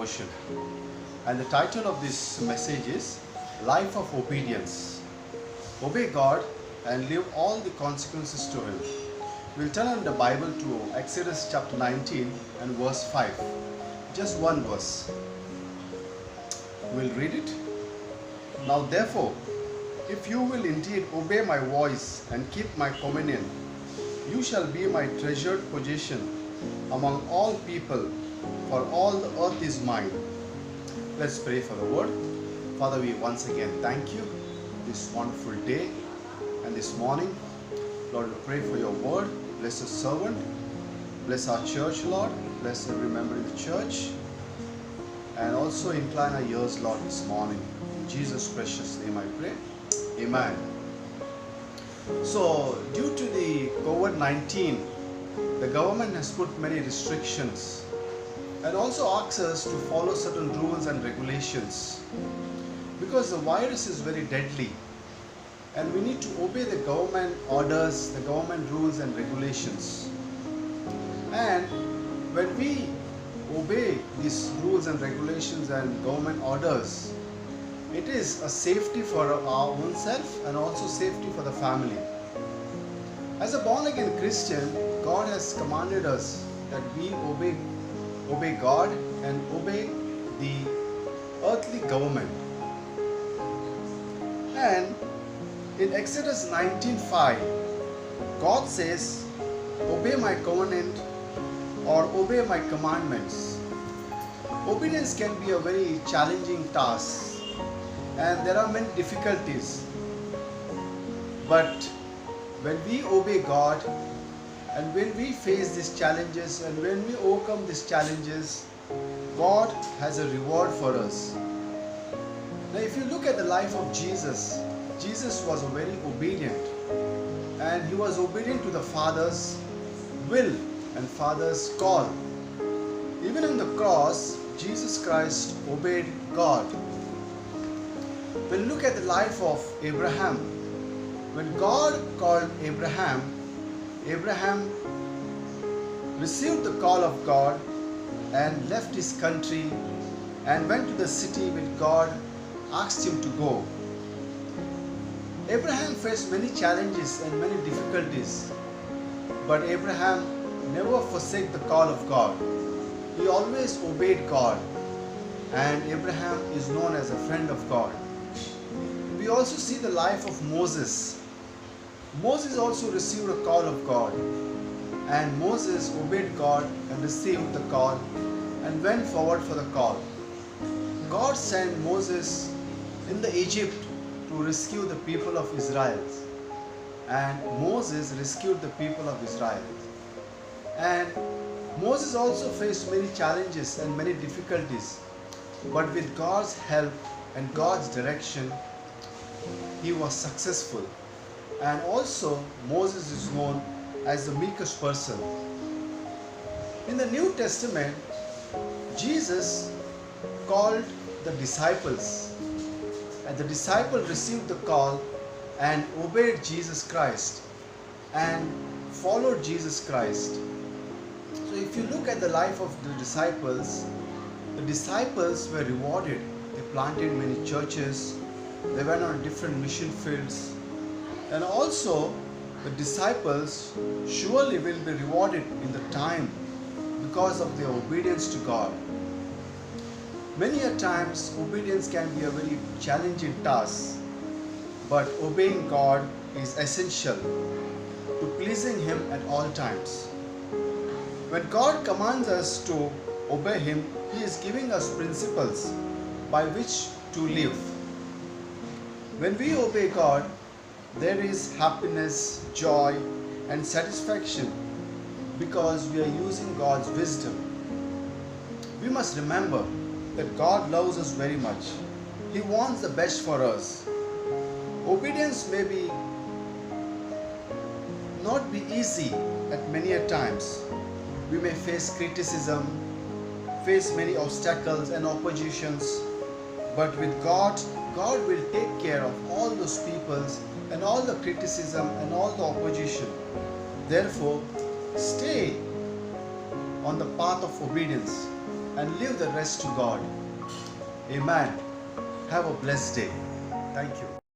devotion. And the title of this message is Life of Obedience. Obey God and leave all the consequences to Him. We'll turn on the Bible to Exodus chapter 19 and verse 5. Just one verse. We'll read it. Now therefore, if you will indeed obey my voice and keep my commandment, you shall be my treasured possession among all people, for all the earth is mine. Let's pray for the word. Father, we once again thank you this wonderful day and this morning. Lord, we pray for your word. Bless the servant. Bless our church, Lord. Bless every member in the church. And also incline our ears, Lord, this morning. In Jesus' precious name I pray. Amen. So, due to the COVID-19, the government has put many restrictions and also asks us to follow certain rules and regulations because the virus is very deadly and we need to obey the government orders, the government rules and regulations. And when we obey these rules and regulations and government orders, it is a safety for our own self and also safety for the family. As a born-again Christian, God has commanded us that we obey God and obey the earthly government. And in Exodus 19:5, God says, obey my covenant or obey my commandments. Obedience can be a very challenging task and there are many difficulties. But when we obey God and when we face these challenges and when we overcome these challenges, God has a reward for us. Now if you look at the life of Jesus, Jesus was very obedient and he was obedient to the Father's will and Father's call. Even on the cross, Jesus Christ obeyed God. When you look at the life of Abraham, when God called Abraham, Abraham received the call of God and left his country and went to the city which God asked him to go. Abraham faced many challenges and many difficulties, but Abraham never forsake the call of God. He always obeyed God, and Abraham is known as a friend of God. We also see the life of Moses. Moses also received a call of God, and Moses obeyed God and received the call and went forward for the call. God sent Moses in the Egypt to rescue the people of Israel, and Moses rescued the people of Israel. And Moses also faced many challenges and many difficulties, but with God's help and God's direction, he was successful. And also Moses is known as the meekest person. In the New Testament, Jesus called the disciples, and the disciples received the call and obeyed Jesus Christ and followed Jesus Christ. So if you look at the life of the disciples were rewarded. They planted many churches, they went on different mission fields, and also the disciples surely will be rewarded in the time because of their obedience to God. Many a times obedience can be a very challenging task, but obeying God is essential to pleasing Him at all times. When God commands us to obey Him, He is giving us principles by which to live. When we obey God, there is happiness, joy, and satisfaction because we are using God's wisdom. We must remember that God loves us very much. He wants the best for us. Obedience may not be easy at many a times. We may face criticism, face many obstacles and oppositions, but with God, God will take care of all those peoples and all the criticism and all the opposition. Therefore, stay on the path of obedience and leave the rest to God. Amen. Have a blessed day. Thank you.